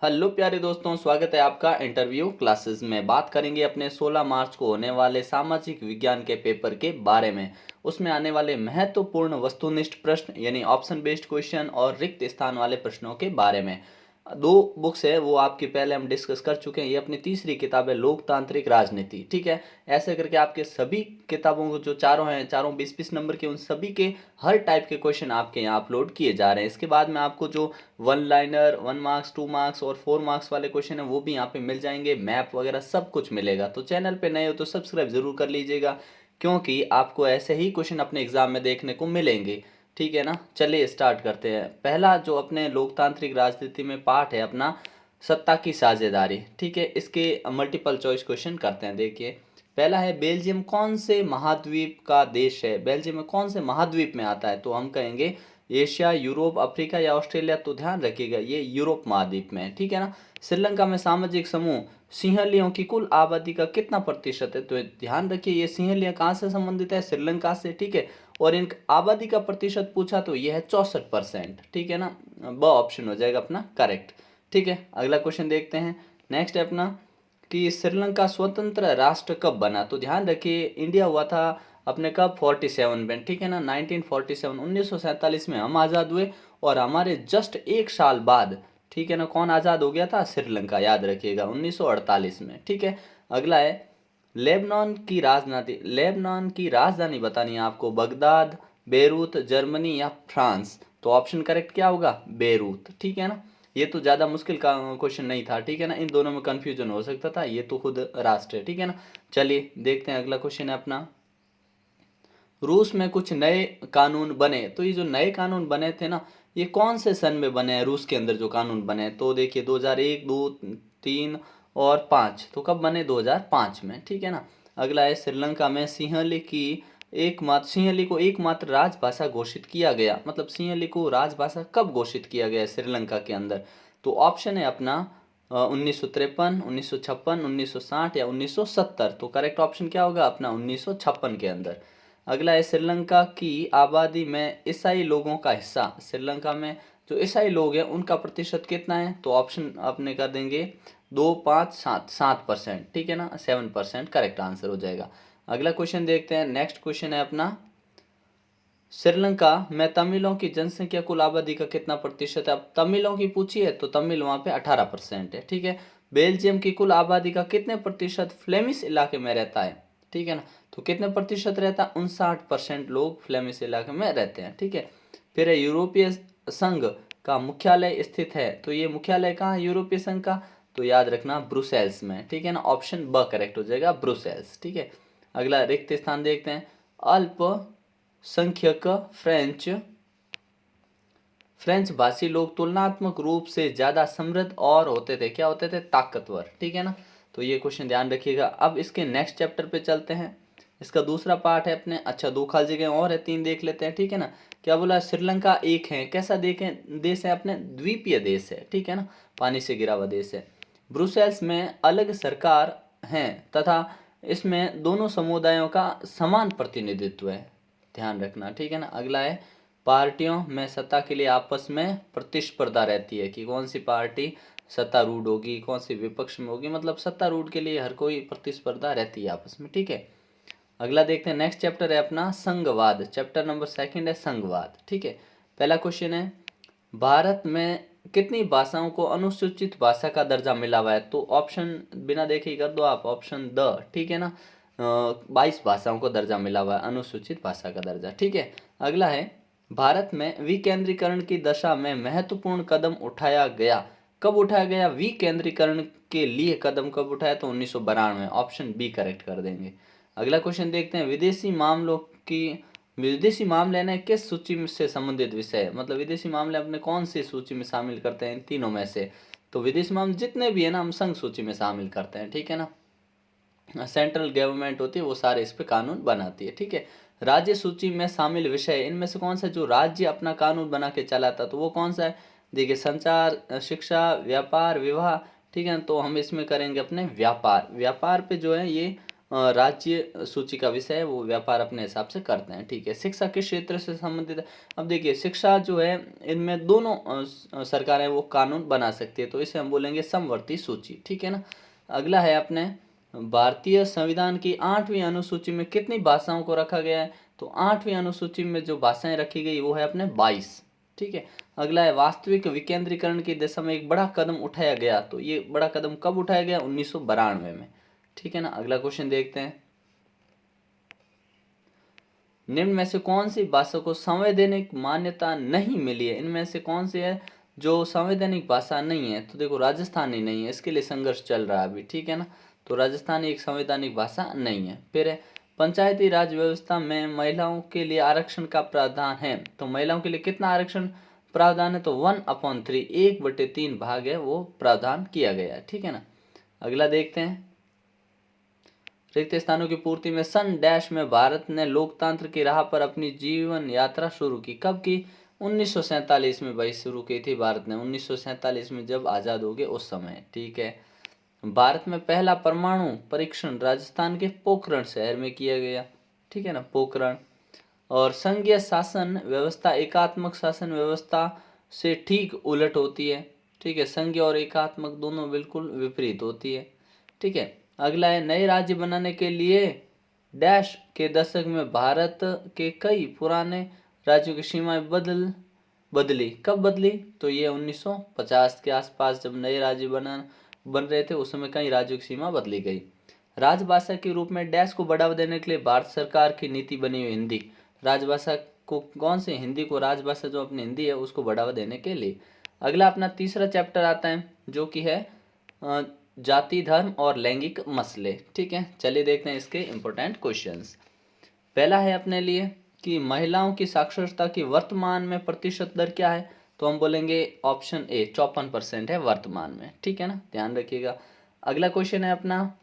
Hello प्यारे दोस्तों, स्वागत है आपका इंटरव्यू क्लासेस में। बात करेंगे अपने 16 मार्च को होने वाले सामाजिक विज्ञान के पेपर के बारे में। उसमें आने वाले महत्वपूर्ण वस्तुनिष्ठ प्रश्न यानी ऑप्शन बेस्ड क्वेश्चन और रिक्त स्थान वाले प्रश्नों के बारे में। दो बुक्स है वो आपकी पहले हम डिस्कस कर चुके हैं। ये अपनी तीसरी किताब है लोकतांत्रिक राजनीति, ठीक है। ऐसे करके आपके सभी किताबों को जो चारों हैं, चारों 20-20 नंबर के, उन सभी के हर टाइप के क्वेश्चन आपके यहाँ अपलोड किए जा रहे हैं। इसके बाद में आपको जो वन लाइनर, 1 मार्क्स, 2 मार्क्स और 4 मार्क्स वाले क्वेश्चन है वो भी यहाँ पे मिल जाएंगे। मैप वगैरह सब कुछ मिलेगा। तो चैनल पे नए हो तो सब्सक्राइब जरूर कर लीजिएगा, क्योंकि आपको ऐसे ही क्वेश्चन अपने एग्जाम में देखने को मिलेंगे, ठीक है ना। चलिए स्टार्ट करते हैं। पहला जो अपने लोकतांत्रिक राजनीति में पार्ट है अपना, सत्ता की साझेदारी, ठीक है। इसके मल्टीपल चॉइस क्वेश्चन करते हैं। देखिए पहला है, बेल्जियम कौन से महाद्वीप का देश है? बेल्जियम में कौन से महाद्वीप में आता है? तो हम कहेंगे एशिया, यूरोप, अफ्रीका या ऑस्ट्रेलिया। तो ध्यान रखिएगा ये यूरोप महाद्वीप में है, ठीक है ना। श्रीलंका में सामाजिक समूह सिंहलियों की कुल आबादी का कितना प्रतिशत है? तो ध्यान रखिए ये सिंहलियां कहाँ से संबंधित है? श्रीलंका से, ठीक है। और इन आबादी का प्रतिशत पूछा तो ये है 64%, ठीक है ना। ब ऑप्शन हो जाएगा अपना करेक्ट, ठीक है। अगला क्वेश्चन देखते हैं। नेक्स्ट है अपना कि श्रीलंका स्वतंत्र राष्ट्र कब बना? तो ध्यान रखिए इंडिया हुआ था अपने कब? 47 में, ठीक है ना। 1947, 1947 में हम आज़ाद हुए और हमारे जस्ट एक साल बाद, ठीक है ना, कौन आज़ाद हो गया था? श्रीलंका, याद रखिएगा 1948 में, ठीक है। अगला है, लेबनान की राजधानी बतानी है आपको। बगदाद, बेरूत, जर्मनी या फ्रांस। तो ऑप्शन करेक्ट क्या होगा? बेरूत, ठीक है ना। ये तो ज़्यादा मुश्किल का क्वेश्चन नहीं था, ठीक है ना। इन दोनों में कंफ्यूजन हो सकता था, ये तो खुद राष्ट्र है, ठीक है ना। चलिए देखते हैं अगला क्वेश्चन है अपना, रूस में कुछ नए कानून बने। तो ये जो नए कानून बने थे ना, ये कौन से सन में बने हैं? रूस के अंदर जो कानून बने हैं तो देखिए 2001, 2, 3 और 5। तो कब बने? 2005 में, ठीक है ना। अगला है, श्रीलंका में सिंहली को एकमात्र राजभाषा घोषित किया गया। मतलब सिंहली को राजभाषा कब घोषित किया गया श्रीलंका के अंदर? तो ऑप्शन है अपना 1953, 1956, 1960 या 1970। तो करेक्ट ऑप्शन क्या होगा अपना? 1956 के अंदर। अगला है, श्रीलंका की आबादी में ईसाई लोगों का हिस्सा। श्रीलंका में जो ईसाई लोग हैं उनका प्रतिशत कितना है? तो ऑप्शन अपने कर देंगे 2, 5, 7, 7%, ठीक है ना। 7% करेक्ट आंसर हो जाएगा। अगला क्वेश्चन देखते हैं। नेक्स्ट क्वेश्चन है अपना, श्रीलंका में तमिलों की जनसंख्या कुल आबादी का कितना प्रतिशत है? अब तमिलों की पूछी है तो तमिल वहाँ पे 18% है, ठीक है। बेल्जियम की कुल आबादी का कितने प्रतिशत फ्लेमिश इलाके में रहता है? ठीक है ना। तो कितने प्रतिशत रहता है? 59% लोग फ्लेमिश इलाके में रहते हैं, ठीक है। फिर है, यूरोपीय संघ का मुख्यालय स्थित है। तो ये मुख्यालय कहाँ है यूरोपीय संघ का? तो याद रखना ब्रुसेल्स में, ठीक है ना। ऑप्शन ब करेक्ट हो जाएगा, ब्रुसेल्स, ठीक है। अगला रिक्त स्थान देखते हैं। अल्प संख्यक फ्रेंच भाषी लोग तुलनात्मक रूप से ज्यादा समृद्ध और होते थे। क्या होते थे? ताकतवर, ठीक है ना। तो ये क्वेश्चन ध्यान रखिएगा। अब इसके नेक्स्ट चैप्टर पे चलते हैं। इसका दूसरा पार्ट है अपने, अच्छा 2 खाली जगह और है, 3 देख लेते हैं, ठीक है ना। क्या बोला? श्रीलंका एक है, कैसा देखें देश है? अपने द्वीपीय देश है, ठीक है ना, पानी से घिरा हुआ देश है। ब्रुसेल्स में अलग सरकार है तथा इसमें दोनों समुदायों का समान प्रतिनिधित्व है, ध्यान रखना, ठीक है ना। अगला है, पार्टियों में सत्ता के लिए आपस में प्रतिस्पर्धा रहती है कि कौन सी पार्टी सत्तारूढ़ होगी, कौन सी विपक्ष में होगी। मतलब सत्तारूढ़ के लिए हर कोई प्रतिस्पर्धा रहती है आपस में, ठीक है। अगला देखते हैं। नेक्स्ट चैप्टर है अपना संघवाद। चैप्टर नंबर 2 है संघवाद, ठीक है। पहला क्वेश्चन है, भारत में कितनी भाषाओं को अनुसूचित भाषा का दर्जा मिला हुआ है? तो ऑप्शन बिना देखे ही कर दो आप, ऑप्शन द, ठीक है ना। 22 भाषाओं को दर्जा मिला हुआ है, अनुसूचित भाषा का दर्जा, ठीक है। अगला है, भारत में विकेंद्रीकरण की दशा में महत्वपूर्ण कदम उठाया गया। कब उठाया गया विकेंद्रीकरण के लिए कदम? कब उठाया? तो 1992। ऑप्शन बी करेक्ट कर देंगे। अगला क्वेश्चन देखते हैं, विदेशी मामले ने किस सूची में से संबंधित विषय है? मतलब विदेशी मामले अपने कौन सी सूची में शामिल करते हैं इन तीनों में से? तो विदेशी मामले जितने भी है ना हम संघ सूची में शामिल करते हैं, ठीक है ना। सेंट्रल गवर्नमेंट होती है वो सारे इस पे कानून बनाती है, ठीक है। राज्य सूची में शामिल विषय इनमें से कौन सा जो राज्य अपना कानून बना के चलाता तो वो कौन सा है? देखिए संचार, शिक्षा, व्यापार, विवाह, ठीक है। तो हम इसमें करेंगे अपने व्यापार। व्यापार पे जो है ये राज्य सूची का विषय है, वो व्यापार अपने हिसाब से करते हैं। ठीक है, शिक्षा किस क्षेत्र से संबंधित है? अब देखिए शिक्षा जो है इनमें दोनों सरकारें वो कानून बना सकती है, तो इसे हम बोलेंगे समवर्ती सूची। ठीक है ना। अगला है अपने भारतीय संविधान की 8वीं अनुसूची में कितनी भाषाओं को रखा गया है? तो 8वीं अनुसूची में जो भाषाएं रखी गई वो है अपने 22। ठीक है। अगला है वास्तविक विकेंद्रीकरण की दिशा में एक बड़ा कदम उठाया गया, तो ये बड़ा कदम कब उठाया गया? 1992 में। ठीक है ना। अगला क्वेश्चन देखते हैं, निम्न में से कौन सी भाषा को संवैधानिक मान्यता नहीं मिली है? इनमें से कौन सी है जो संवैधानिक भाषा नहीं है? तो देखो राजस्थानी नहीं है, इसके लिए संघर्ष चल रहा है अभी। ठीक है ना। तो राजस्थानी एक संवैधानिक भाषा नहीं है। फिर है पंचायती राज व्यवस्था में महिलाओं के लिए आरक्षण का प्रावधान है, तो महिलाओं के लिए कितना आरक्षण प्रावधान है? तो 1/3, 1/3 भाग है वो प्रावधान किया गया है। ठीक है ना। अगला देखते हैं, रिक्त स्थानों की पूर्ति में सन डैश में भारत ने लोकतंत्र की राह पर अपनी जीवन यात्रा शुरू की। कब की? 1947 में भाई शुरू की थी भारत ने, 1947 में जब आज़ाद हो गए उस समय। ठीक है। भारत में पहला परमाणु परीक्षण राजस्थान के पोखरण शहर में किया गया। ठीक है ना, पोखरण। और संघीय शासन व्यवस्था एकात्मक शासन व्यवस्था से ठीक उलट होती है। ठीक है, संघीय और एकात्मक दोनों बिल्कुल विपरीत होती है। ठीक है। अगला है नए राज्य बनाने के लिए डैश के दशक में भारत के कई पुराने राज्यों की सीमाएं बदली। कब बदली? तो ये 1950 के आसपास जब नए राज्य बन रहे थे उस समय कई राज्यों की सीमा बदली गई। राजभाषा के रूप में डैश को बढ़ावा देने के लिए भारत सरकार की नीति बनी हुई हिंदी। राजभाषा को कौन से? हिंदी को राजभाषा जो अपनी हिंदी है उसको बढ़ावा देने के लिए। अगला अपना तीसरा चैप्टर आता है जो कि है जाति धर्म और लैंगिक मसले। ठीक है, चलिए देखते हैं इसके इंपॉर्टेंट क्वेश्चंस। पहला है अपने लिए कि महिलाओं की साक्षरता की वर्तमान में प्रतिशत दर क्या है? तो हम बोलेंगे ऑप्शन ए 54% है वर्तमान में। ठीक है ना, ध्यान रखिएगा। अगला क्वेश्चन है अपना,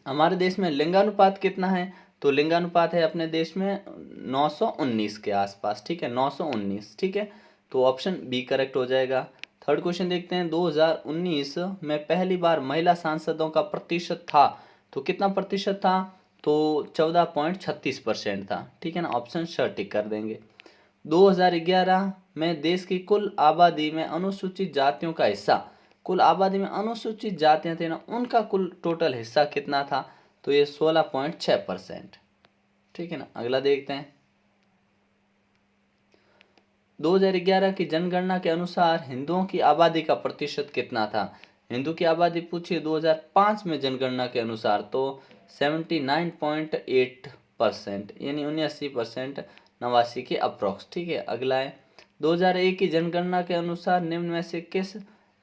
हमारे देश में लिंगानुपात कितना है? तो लिंगानुपात है अपने देश में 919 के आसपास। ठीक है, 919। ठीक है, तो ऑप्शन बी करेक्ट हो जाएगा। थर्ड क्वेश्चन देखते हैं, 2019 में पहली बार महिला सांसदों का प्रतिशत था, तो कितना प्रतिशत था? तो 14.36% था। ठीक है ना, ऑप्शन श टिक कर देंगे। 2011 में देश की कुल आबादी में अनुसूचित जातियों का हिस्सा, कुल आबादी में अनुसूचित जातियां थी ना, उनका कुल टोटल हिस्सा कितना था? तो ये 16.6%। ठीक है ना। अगला देखते हैं, 2011 की जनगणना के अनुसार हिंदुओं की आबादी का प्रतिशत कितना था? हिंदू की आबादी पूछी 2005 में जनगणना के अनुसार, तो 79.8%, यानी 79%, 89 के अप्रोक्स। ठीक है। अगला है 2001 की जनगणना के अनुसार निम्न में से किस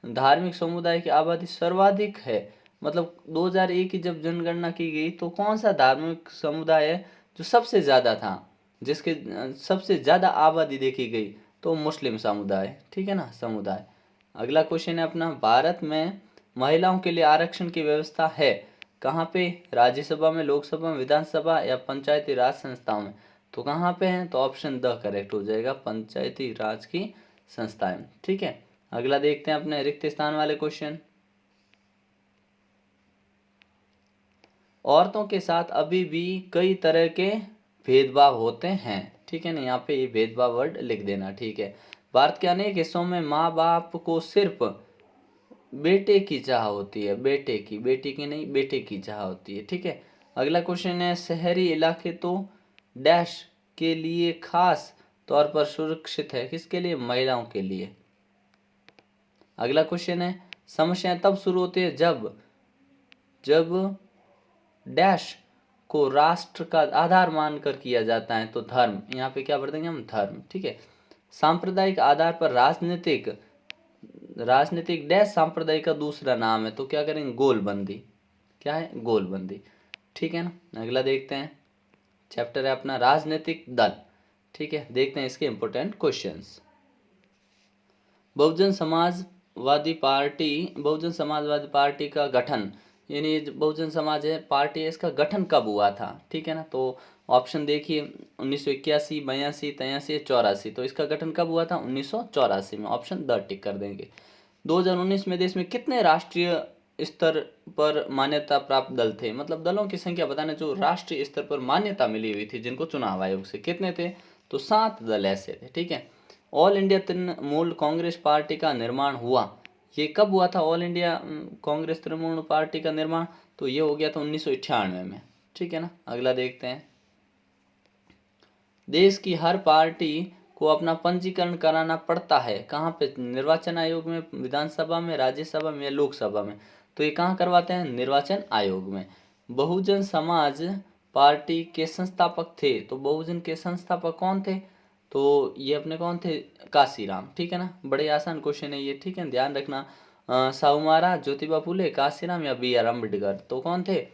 धार्मिक समुदाय की आबादी सर्वाधिक है? मतलब 2001 की जब जनगणना की गई तो कौन सा धार्मिक समुदाय है जो सबसे ज़्यादा था, जिसके सबसे ज़्यादा आबादी देखी गई? तो मुस्लिम समुदाय। ठीक है ना, समुदाय। अगला क्वेश्चन है अपना, भारत में महिलाओं के लिए आरक्षण की व्यवस्था है कहाँ पे? राज्यसभा में, लोकसभा में, विधानसभा या पंचायती राज संस्थाओं में? तो कहाँ पे हैं? तो ऑप्शन द करेक्ट हो जाएगा, पंचायती राज की संस्थाएं। ठीक है। अगला देखते हैं अपने रिक्त स्थान वाले क्वेश्चन। औरतों के साथ अभी भी कई तरह के भेदभाव होते हैं। ठीक है ना, यहाँ पे ये भेदभाव वर्ड लिख देना। ठीक है। भारत के अनेक हिस्सों में माँ बाप को सिर्फ बेटे की चाह होती है, बेटी की नहीं, बेटे की चाह होती है। ठीक है। अगला क्वेश्चन है, शहरी इलाके तो डैश के लिए खास तौर पर सुरक्षित है, किसके लिए? महिलाओं के लिए। अगला क्वेश्चन है, समस्याएं तब शुरू होती है जब डैश को राष्ट्र का आधार मानकर किया जाता है, तो धर्म। यहाँ पे क्या भर देंगे हम? धर्म। ठीक है। सांप्रदायिक आधार पर राजनीतिक डैश सांप्रदायिक का दूसरा नाम है, तो क्या करेंगे? गोलबंदी। क्या है? गोलबंदी। ठीक है ना। अगला देखते हैं, चैप्टर है अपना राजनीतिक दल। ठीक है, देखते हैं इसके important questions. Bahujan Samajwadi party का गठन, यानी बहुजन समाज है पार्टी है, इसका गठन कब हुआ था? ठीक है ना, तो ऑप्शन देखिए 1981, 82, 83, 84। तो इसका गठन कब हुआ था? 1984 में। ऑप्शन द टिक कर देंगे। 2019 में देश में कितने राष्ट्रीय स्तर पर मान्यता प्राप्त दल थे, मतलब दलों की संख्या बताने जो राष्ट्रीय स्तर पर मान्यता मिली हुई थी जिनको चुनाव आयोग से, कितने थे? तो 7 दल ऐसे थे, ठीक है। All India Trinamool Congress party का निर्माण हुआ, ये कब हुआ था all India Congress Trinamool party का निर्माण? तो ये हो गया था 1998 में, ठीक है ना। अगला देखते हैं, देश की हर पार्टी को अपना पंजीकरण कराना पड़ता है, कहाँ पे? निर्वाचन आयोग में, विधानसभा में, राज्यसभा में या लोकसभा में? तो ये कहाँ करवाते हैं? निर्वाचन आयोग में। बहुजन समाज पार्टी के संस्थापक थे, तो बहुजन के संस्थापक कौन थे? तो ये अपने कौन थे? काशीराम, ठीक है ना। बड़े आसान क्वेश्चन है ये, ठीक है, ध्यान रखना। साहू महाराज, ज्योतिबा फुले, काशीराम या बी आर अम्बेडकर? तो कौन थे?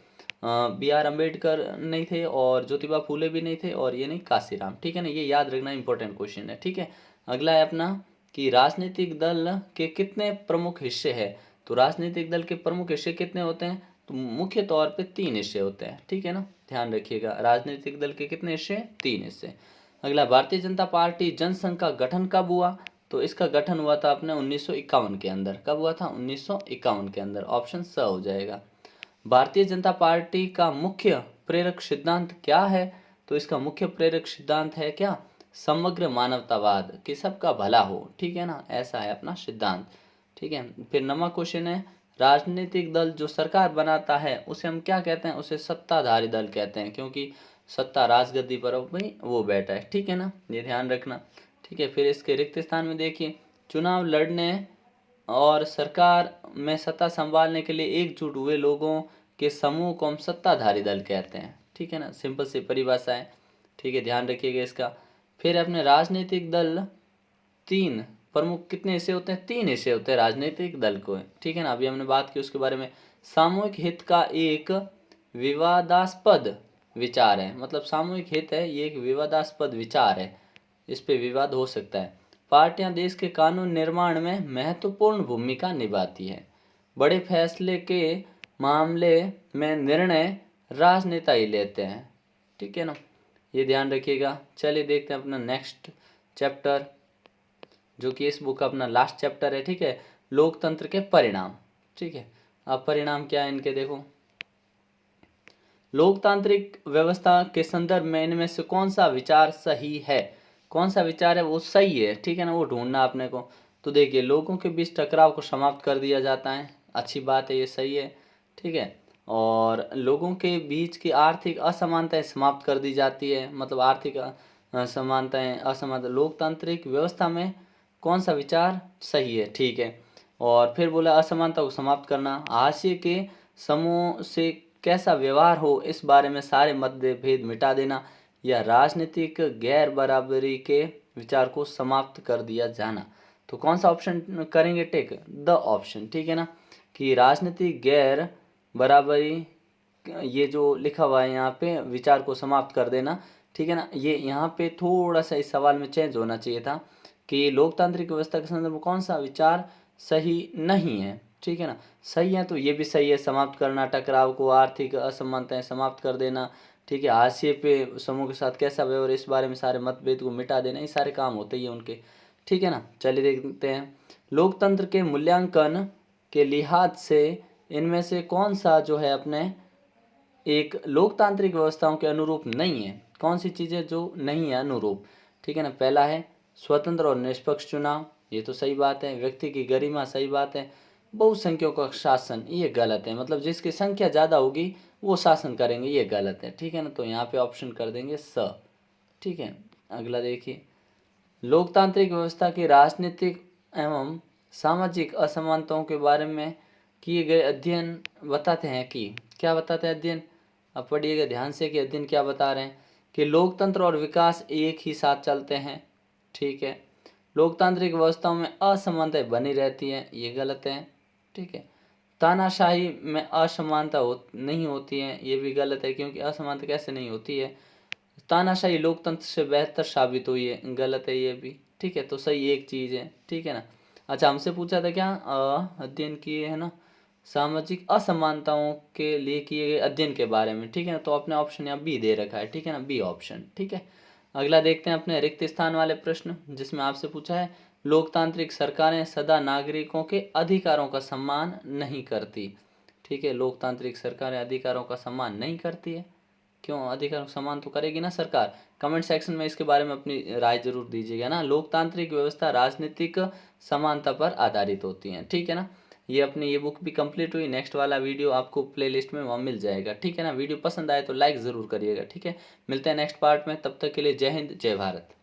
बी आर अम्बेडकर नहीं थे और ज्योतिबा फूले भी नहीं थे और ये नहीं काशीराम, ठीक है ना। ये याद रखना, इंपॉर्टेंट क्वेश्चन है, ठीक है। अगला है अपना कि राजनीतिक दल के कितने प्रमुख हिस्से हैं? तो राजनीतिक दल के प्रमुख हिस्से कितने होते हैं? तो मुख्य तौर पे 3 हिस्से होते हैं, ठीक है ना, ध्यान रखिएगा। राजनीतिक दल के कितने हिस्से? 3 हिस्से। अगला, भारतीय जनता पार्टी जनसंघ का गठन कब हुआ? तो इसका गठन हुआ था अपने 1951 के अंदर। कब हुआ था? 1951 के अंदर। ऑप्शन स हो जाएगा। भारतीय जनता पार्टी का मुख्य प्रेरक सिद्धांत क्या है? तो इसका मुख्य प्रेरक सिद्धांत है क्या? समग्र मानवतावाद, कि सबका भला हो, ठीक है ना, ऐसा है अपना सिद्धांत, ठीक है। फिर नवा क्वेश्चन है, राजनीतिक दल जो सरकार बनाता है उसे हम क्या कहते हैं? उसे सत्ताधारी दल कहते हैं, क्योंकि सत्ता राजगद्दी पर भी वो बैठा है, ठीक है ना, ये ध्यान रखना, ठीक है। फिर इसके रिक्त स्थान में देखिए, चुनाव लड़ने और सरकार में सत्ता संभालने के लिए एकजुट हुए लोगों के समूह को हम सत्ताधारी दल कहते हैं, ठीक है ना, सिंपल सी परिभाषा है, ठीक है, ध्यान रखिएगा इसका। फिर अपने राजनीतिक दल 3 प्रमुख कितने हिस्से होते हैं? 3 हिस्से होते हैं राजनीतिक दल को, ठीक है ना, अभी हमने बात की उसके बारे में। सामूहिक हित का एक विवादास्पद विचार है, मतलब सामूहिक हित है, ये एक विवादास्पद विचार है, इस पे विवाद हो सकता है। पार्टियां देश के कानून निर्माण में महत्वपूर्ण भूमिका निभाती है। बड़े फैसले के मामले में निर्णय राजनेता ही लेते हैं, ठीक है ना, ये ध्यान रखिएगा। चलिए देखते हैं अपना नेक्स्ट चैप्टर, जो कि इस बुक का अपना लास्ट चैप्टर है, ठीक है, लोकतंत्र के परिणाम, ठीक है। अब परिणाम क्या है इनके, देखो, लोकतांत्रिक व्यवस्था के संदर्भ में इनमें से कौन सा विचार सही है? कौन सा विचार है वो सही है, ठीक है ना, वो ढूंढना आपने को। तो देखिए, लोगों के बीच टकराव को समाप्त कर दिया जाता है, अच्छी बात है, ये सही है, ठीक है। और लोगों के बीच की आर्थिक असमानताएं समाप्त कर दी जाती है, मतलब आर्थिक समानताएं, असमानता, लोकतांत्रिक व्यवस्था में कौन सा विचार सही है, ठीक है। और फिर बोला असमानता को समाप्त करना, हाशिए के समूह से कैसा व्यवहार हो इस बारे में सारे मतभेद मिटा देना, या राजनीतिक गैर बराबरी के विचार को समाप्त कर दिया जाना। तो कौन सा ऑप्शन करेंगे टिक? द ऑप्शन, ठीक है ना, कि राजनीतिक गैर बराबरी, ये जो लिखा हुआ है यहाँ पे, विचार को समाप्त कर देना, ठीक है ना, ये यहाँ पे थोड़ा सा इस सवाल में चेंज होना चाहिए था कि लोकतांत्रिक व्यवस्था के संदर्भ में कौन सा विचार सही नहीं है, ठीक है ना। सही है तो ये भी सही है, समाप्त करना टकराव को, आर्थिक असमानताएं समाप्त कर देना, ठीक है, हाशिए पे समूह के साथ कैसा व्यवहार इस बारे में सारे मतभेद को मिटा देना, ये सारे काम होते ही हैं उनके, ठीक है ना। चलिए देखते हैं, लोकतंत्र के मूल्यांकन के लिहाज से इनमें से कौन सा जो है अपने एक लोकतांत्रिक व्यवस्थाओं के अनुरूप नहीं है? कौन सी चीज़ें जो नहीं है अनुरूप, ठीक है ना। पहला है स्वतंत्र और निष्पक्ष चुनाव, ये तो सही बात है। व्यक्ति की गरिमा, सही बात है। बहुसंख्यकों का शासन, ये गलत है, मतलब जिसकी संख्या ज़्यादा होगी वो शासन करेंगे, ये गलत है, ठीक है ना। तो यहाँ पे ऑप्शन कर देंगे स, ठीक है। अगला देखिए, लोकतांत्रिक व्यवस्था की राजनीतिक एवं सामाजिक असमानताओं के बारे में किए गए अध्ययन बताते हैं कि, क्या बताते हैं अध्ययन? अब पढ़िएगा ध्यान से कि अध्ययन क्या बता रहे हैं, कि लोकतंत्र और विकास एक ही साथ चलते हैं, ठीक है। लोकतांत्रिक व्यवस्थाओं में असमानताएं बनी रहती हैं, ये गलत है, ठीक है। तानाशाही में असमानता नहीं होती है, ये भी गलत है, क्योंकि असमानता कैसे नहीं होती है, तानाशाही लोकतंत्र से बेहतर साबित हुई है, गलत है ये भी, ठीक है। तो सही एक चीज़ है, ठीक है ना। अच्छा, हमसे पूछा था क्या अध्ययन किए है ना, सामाजिक असमानताओं के लिए किए गए अध्ययन के बारे में, ठीक है ना। तो अपने ऑप्शन यहाँ बी दे रखा है, ठीक है ना, बी ऑप्शन, ठीक है। अगला देखते हैं अपने रिक्त स्थान वाले प्रश्न, जिसमें आपसे पूछा है, लोकतांत्रिक सरकारें सदा नागरिकों के अधिकारों का सम्मान नहीं करती। ठीक है। लोकतांत्रिक सरकारें अधिकारों का सम्मान नहीं करती है। क्यों? अधिकारों का सम्मान तो करेगी ना सरकार। कमेंट सेक्शन में इसके बारे में अपनी राय जरूर दीजिएगा ना। लोकतांत्रिक व्यवस्था राजनीतिक समानता पर आधारित होती है, ठीक है ना। ये अपनी ये बुक भी कंप्लीट हुई। नेक्स्ट वाला वीडियो आपको प्लेलिस्ट में वहाँ मिल जाएगा, ठीक है ना। वीडियो पसंद आए तो लाइक ज़रूर करिएगा, ठीक है। मिलते हैं नेक्स्ट पार्ट में, तब तक के लिए जय हिंद जय भारत।